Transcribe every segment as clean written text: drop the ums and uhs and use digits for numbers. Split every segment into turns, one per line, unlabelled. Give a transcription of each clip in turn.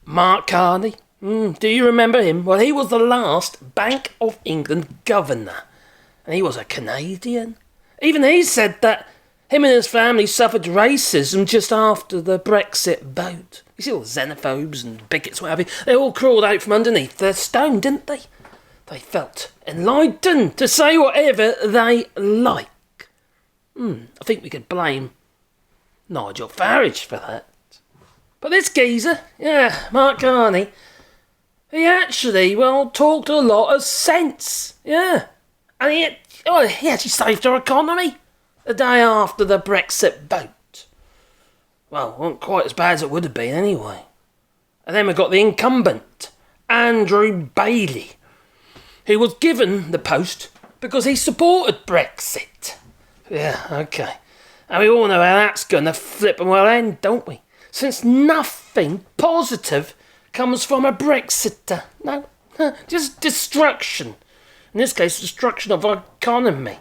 Mark Carney. Do you remember him? Well, he was the last Bank of England governor. And he was a Canadian. Even he said that him and his family suffered racism just after the Brexit vote. You see all the xenophobes and bigots, whatever, they all crawled out from underneath their stone, didn't they? They felt enlightened to say whatever they like. I think we could blame Nigel Farage for that. But this geezer, Mark Carney, he actually, talked a lot of sense, And he actually saved our economy the day after the Brexit vote. Well, wasn't quite as bad as it would have been anyway. And then we got the incumbent, Andrew Bailey, who was given the post because he supported Brexit. Yeah, okay. And we all know how that's going to flip and well end, don't we? Since nothing positive comes from a Brexiter. No, just destruction. In this case, destruction of our economy.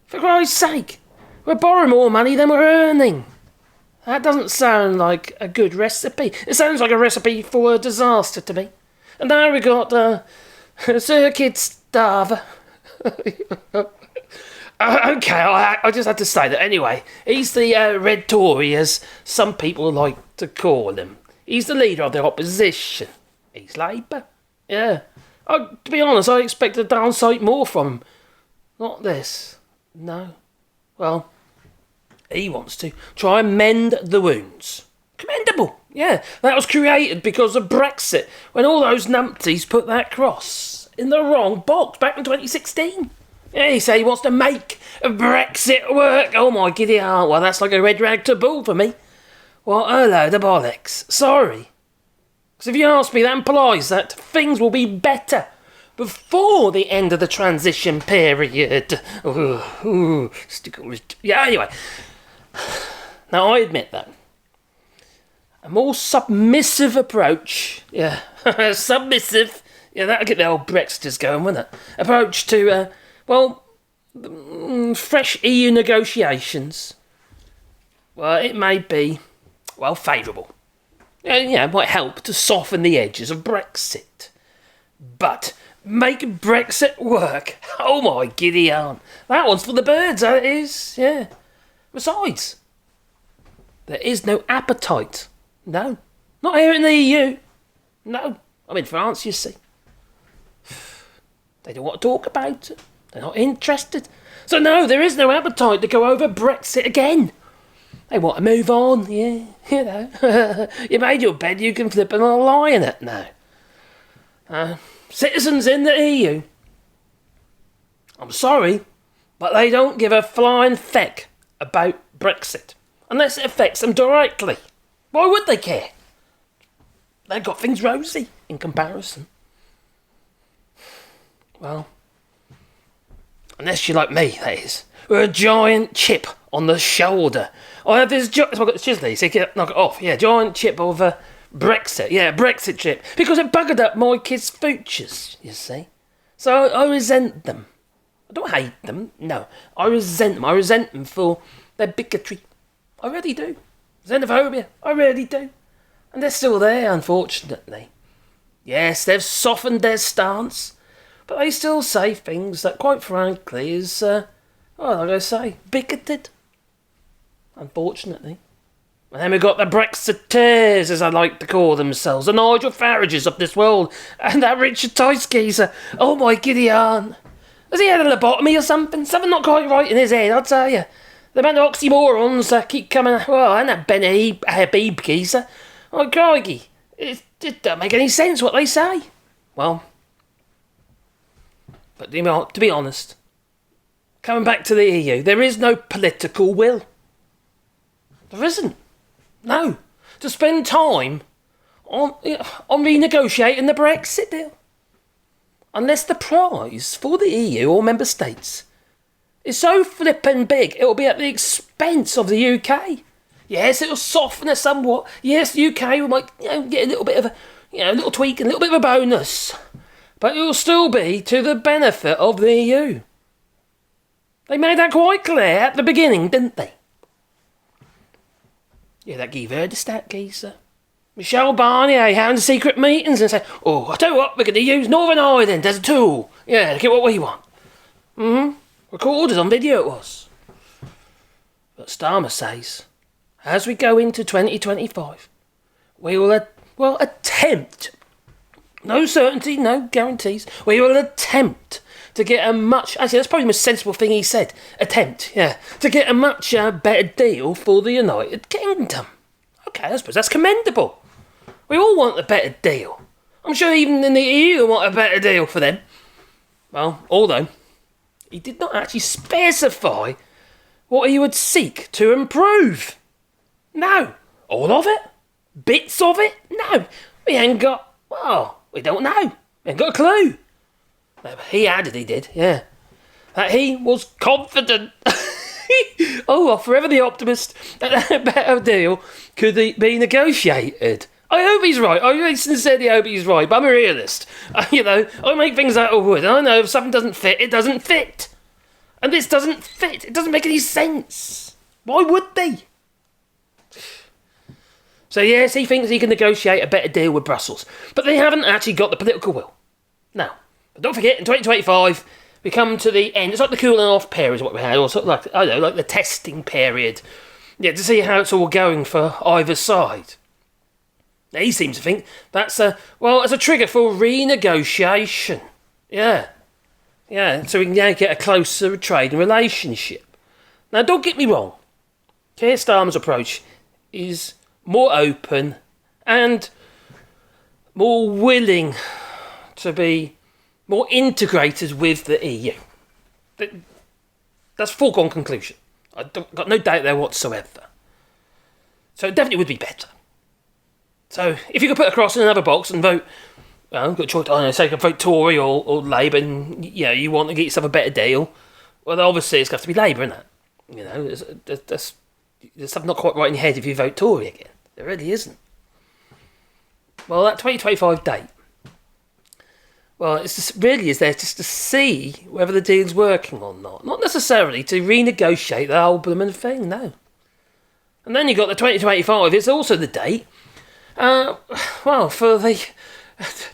For Christ's sake, we're borrowing more money than we're earning. That doesn't sound like a good recipe. It sounds like a recipe for a disaster to me. And now we got Sir Kier Starmer. Okay, I just had to say that anyway. He's the Red Tory, as some people like to call him. He's the leader of the opposition. He's Labour. Yeah. To be honest, I expected a downside more from him. Not this. No. Well, he wants to try and mend the wounds. Commendable. Yeah, that was created because of Brexit, when all those numpties put that cross in the wrong box back in 2016. Yeah, he said he wants to make Brexit work. Oh my giddy heart. Well, that's like a red rag to bull for me. Well, a load of bollocks. Sorry. Because if you ask me, that implies that things will be better before the end of the transition period. Yeah, anyway. Now, I admit that a more submissive approach, submissive, that'll get the old Brexiters going, won't it? Approach to, fresh EU negotiations. Well, it may be, favourable. It might help to soften the edges of Brexit. But make Brexit work. Oh my giddy aunt. That one's for the birds, that is, yeah. Besides, there is no appetite. No. Not here in the EU. No. I'm in France, you see. They don't want to talk about it. They're not interested. So no, there is no appetite to go over Brexit again. They want to move on, yeah. You made your bed, you can flip and lie in it now. Citizens in the EU. I'm sorry, but they don't give a flying feck about Brexit. Unless it affects them directly. Why would they care? They've got things rosy in comparison. Well, unless you're like me, that is. We're a giant chip on the shoulder. I have this I've got the chisel, so you can knock it off. Yeah, giant chip of Brexit. Yeah, Brexit chip. Because it buggered up my kids' futures, you see. So I resent them. I don't hate them, no. I resent them. I resent them for their bigotry. I really do. Xenophobia, I really do. And they're still there, unfortunately. Yes, they've softened their stance, but they still say things that, quite frankly, is, like I say, bigoted. Unfortunately. And then we've got the Brexiteers, as I like to call themselves, the Nigel Farages of this world, and that Richard Tice geezer. Oh my giddy aunt. Has he had a lobotomy or something? Something not quite right in his head, I'll tell you. The amount of oxymorons that keep coming, and that Ben Habib geezer. Oh, crikey. It don't make any sense what they say. Well, but to be honest, coming back to the EU, there is no political will. There isn't. No. To spend time on renegotiating the Brexit deal. Unless the prize for the EU or member states is so flippin' big, it'll be at the expense of the UK. Yes, it'll soften it somewhat. Yes, the UK might get a little bit of a little tweak and a little bit of a bonus. But it'll still be to the benefit of the EU. They made that quite clear at the beginning, didn't they? Yeah, that Guy Verhofstadt geezer. Michel Barnier having secret meetings and saying, oh, I tell you what, we're going to use Northern Ireland as a tool. Yeah, to get what we want. Recorded on video it was. But Starmer says, as we go into 2025, we will, attempt, no certainty, no guarantees, we will attempt to get a much, actually that's probably the most sensible thing he said, attempt, yeah, to get a much better deal for the United Kingdom. Okay, I suppose that's commendable. We all want a better deal. I'm sure even in the EU want a better deal for them. Well, although he did not actually specify what he would seek to improve. No. All of it? Bits of it? No. We ain't got, we don't know. We ain't got a clue. No, but he added he did, yeah. That he was confident. Forever the optimist that a better deal could be negotiated. I hope he's right. I really sincerely hope he's right, but I'm a realist. I make things out of wood, and I know if something doesn't fit, it doesn't fit. And this doesn't fit. It doesn't make any sense. Why would they? So yes, he thinks he can negotiate a better deal with Brussels, but they haven't actually got the political will. No. But don't forget, in 2025, we come to the end. It's like the cooling off period is what we had, or sort of like the testing period. Yeah, to see how it's all going for either side. He seems to think that's as a trigger for renegotiation. Yeah. Yeah, so we can now get a closer trading relationship. Now, don't get me wrong. Keir Starmer's approach is more open and more willing to be more integrated with the EU. That's a foregone conclusion. I've got no doubt there whatsoever. So it definitely would be better. So if you could put a cross in another box and vote, got a choice, say you could vote Tory or Labour, and you want to get yourself a better deal, well, obviously it's got to be Labour, isn't it? There's something not quite right in your head if you vote Tory again. There really isn't. Well, that 2025 date, it's just really is there just to see whether the deal's working or not. Not necessarily to renegotiate the whole blooming thing, no. And then you've got the 2025, it's also the date, for the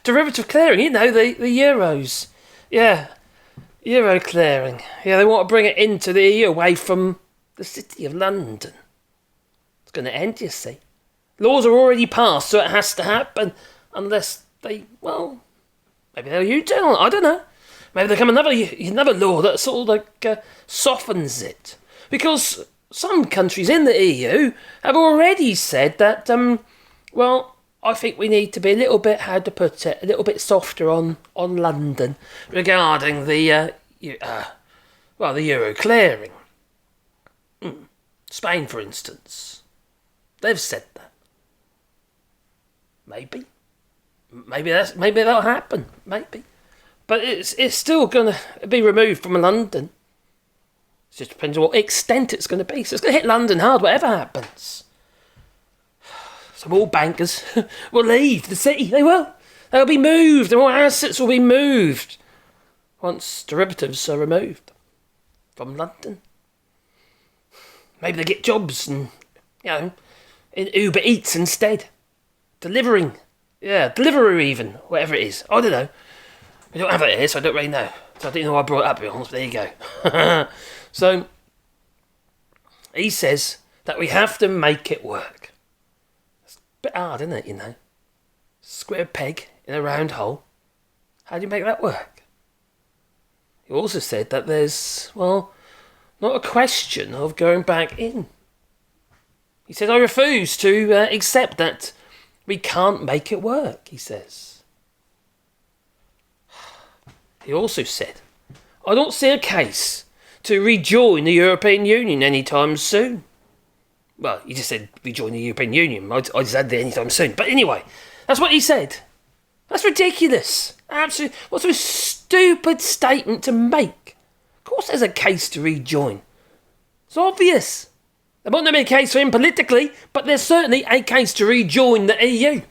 derivative clearing, the euros. Yeah, euro clearing. Yeah, they want to bring it into the EU away from the City of London. It's going to end, you see. Laws are already passed, so it has to happen, unless maybe they'll use it, I don't know. Maybe there'll come another law that sort of softens it. Because some countries in the EU have already said that, I think we need to be a little bit, a little bit softer on London regarding the euro clearing. Spain, for instance, they've said that. Maybe that'll happen. Maybe, but it's still going to be removed from London. It just depends on what extent it's going to be. So it's going to hit London hard, whatever happens. So all bankers will leave the city. They will. They'll be moved. And all assets will be moved once derivatives are removed from London. Maybe they get jobs and, in Uber Eats instead. Delivering. Yeah, Deliveroo even. Whatever it is. I don't know. We don't have it here, so I don't really know. So I didn't know why I brought it up, to be honest, but there you go. So, he says that we have to make it work. It's a bit hard, isn't it, Square peg in a round hole. How do you make that work? He also said that there's, not a question of going back in. He said, I refuse to accept that we can't make it work, he says. He also said, I don't see a case to rejoin the European Union anytime soon. Well, he just said rejoin the European Union. I just added the anytime soon. But anyway, that's what he said. That's ridiculous. Absolutely. What's a stupid statement to make? Of course there's a case to rejoin. It's obvious. There might not be a case for him politically, but there's certainly a case to rejoin the EU.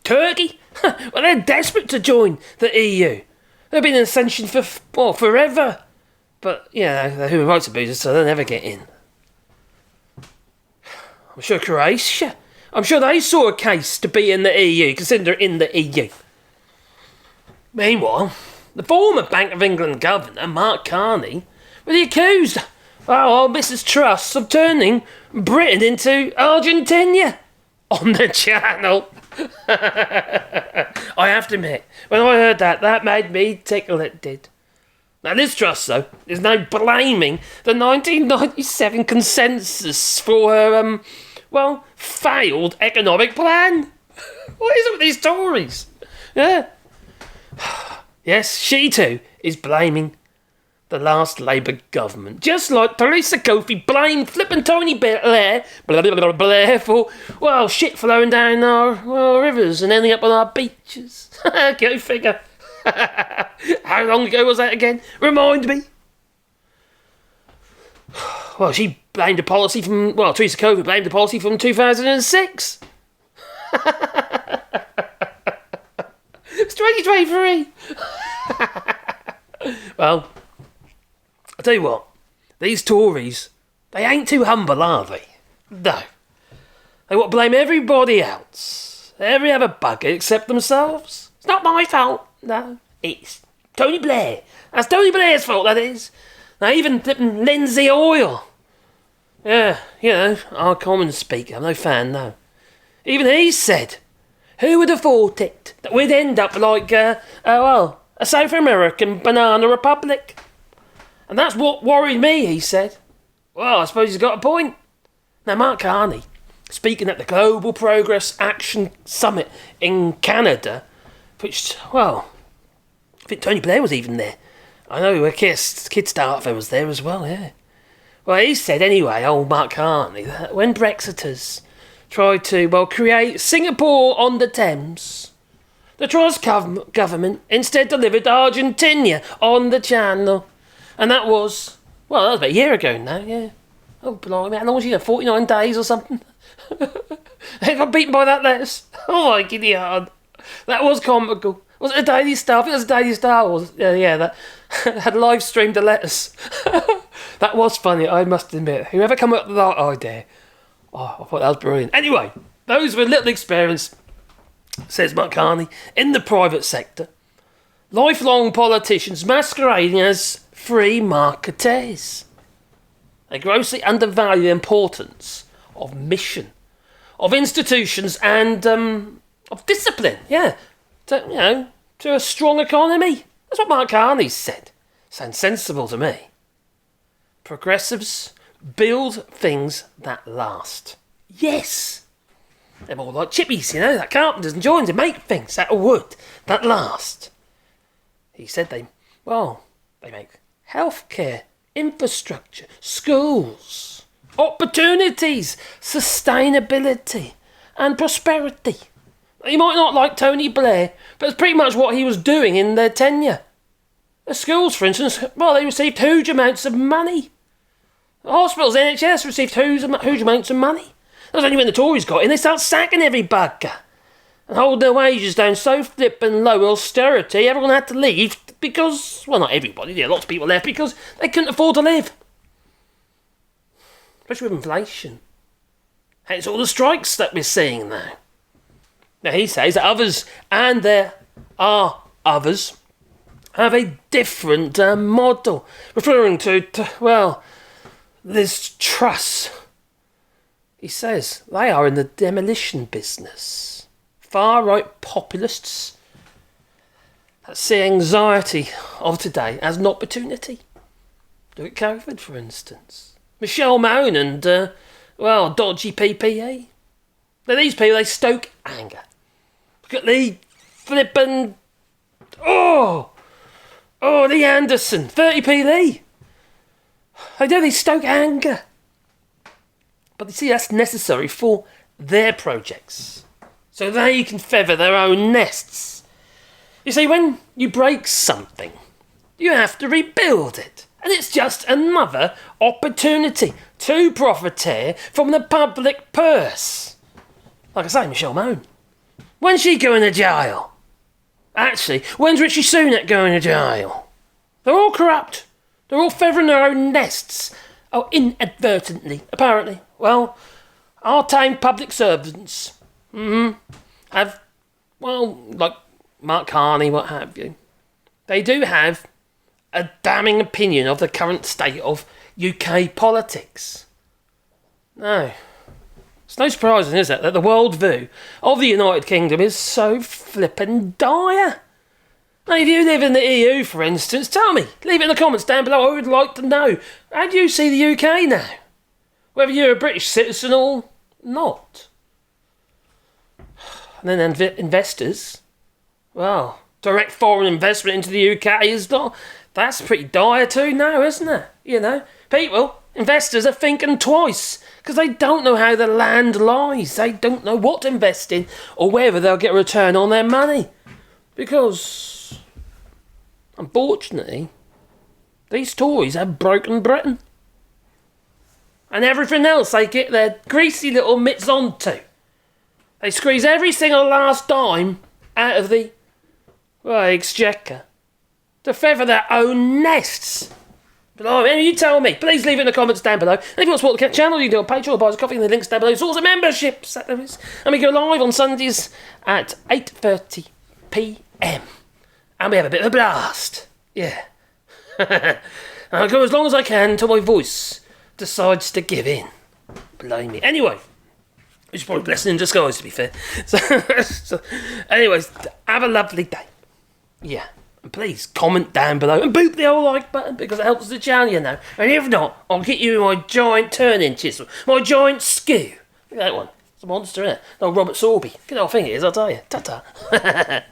Turkey? Well, they're desperate to join the EU. They've been in ascension for forever. But, they're human rights abusers, so they'll never get in. I'm sure Croatia. I'm sure they saw a case to be in the EU, consider in the EU. Meanwhile, the former Bank of England governor, Mark Carney, was accused Mrs Truss of turning Britain into Argentina on the channel. I have to admit, when I heard that made me tickle, it did. Now, Liz Truss, though, is now blaming the 1997 consensus for her, failed economic plan. What is it with these Tories? Yeah. Yes, she too is blaming the last Labour government. Just like Theresa Coffey blamed flippin' Tony Blair for, shit flowing down our rivers and ending up on our beaches. Go figure. How long ago was that again? Remind me. Well, she blamed a policy from... Well, Theresa Coffey blamed a policy from 2006. It's 2023. Well, I'll tell you what. These Tories, they ain't too humble, are they? No. They want to blame everybody else. Every other bugger except themselves. It's not my fault. No, it's Tony Blair. That's Tony Blair's fault, that is. Now, even flipping Lindsay Oil. Yeah, our common speaker. I'm no fan, no. Even he said, who would have thought it, that we'd end up like, a South American banana republic? And that's what worried me, he said. Well, I suppose he's got a point. Now, Mark Carney, speaking at the Global Progress Action Summit in Canada, which, I think Tony Blair was even there. I know Keir Starmer was there as well, yeah. Well, he said anyway, Mark Carney, that when Brexiters tried to, create Singapore on the Thames, the Truss government instead delivered Argentina on the channel. And that was about a year ago now, yeah. Oh, blimey, how long was he there? 49 days or something? I got beaten by that lettuce. Oh, my giddy hard. That was comical. Was it a Daily Star? I think it was a Daily Star. That had live streamed the lettuce. That was funny, I must admit. Whoever came up with that idea, I thought that was brilliant. Anyway, those with little experience, says Mark Carney, in the private sector, lifelong politicians masquerading as free marketeers. They grossly undervalue the importance of mission, of institutions, and of discipline. Yeah, to a strong economy. That's what Mark Carney said. Sounds sensible to me. Progressives build things that last. Yes. They're more like chippies, like carpenters and joiners who make things out of wood that last. He said they make healthcare, infrastructure, schools, opportunities, sustainability, and prosperity. You might not like Tony Blair, but it's pretty much what he was doing in their tenure. The schools, for instance, they received huge amounts of money. The hospitals, NHS, received huge amounts of money. That was only when the Tories got in, they started sacking every bugger and holding their wages down so flippin' low, austerity, everyone had to leave because, not everybody, lots of people left because they couldn't afford to live. Especially with inflation. Hence all the strikes that we're seeing now. Now he says that others, and there are others, have a different model, referring to this Truss. He says they are in the demolition business. Far-right populists that see anxiety of today as an opportunity. Look at COVID, for instance. Michelle Mone and, dodgy PPE. Now these people, they stoke anger. Look at Lee flippin'... Lee Anderson, 30p Lee. They stoke anger. But you see, that's necessary for their projects. So they can feather their own nests. You see, when you break something, you have to rebuild it. And it's just another opportunity to profiteer from the public purse. Like I say, Michelle Mone. When's she going to jail? Actually, when's Richie Sunak going to jail? They're all corrupt. They're all feathering their own nests. Oh, inadvertently, apparently. Well, Our town public servants have, well, like Mark Carney, what have you. They do have a damning opinion of the current state of UK politics. No. It's no surprising, is it, that the world view of the United Kingdom is so flippin' dire. Now, if you live in the EU, for instance, tell me. Leave it in the comments down below. I would like to know. How do you see the UK now? Whether you're a British citizen or not. And then investors. Well, direct foreign investment into the UK is not... That's pretty dire too now, isn't it? You know, people, investors are thinking twice because they don't know how the land lies. They don't know what to invest in or whether they'll get a return on their money. Because, unfortunately, these Tories have broken Britain. And everything else they get their greasy little mitts onto. They squeeze every single last dime out of the exchequer to feather their own nests. But you tell me. Please leave it in the comments down below. And if you want to support the channel, you can do it on Patreon or buy us a coffee in the links down below. It's also memberships. And we go live on Sundays at 8:30 p.m. And we have a bit of a blast. Yeah. I'll go as long as I can until my voice decides to give in. Blame me. Anyway. Which is probably a blessing in disguise, to be fair. So, anyways, have a lovely day. Yeah. And please comment down below and boop the old like button because it helps the channel, you know. And if not, I'll get you my giant turning chisel, my giant skew. Look at that one. It's a monster, isn't it? No, Robert Sorby. Good old thing it is, I'll tell you. Ta-ta.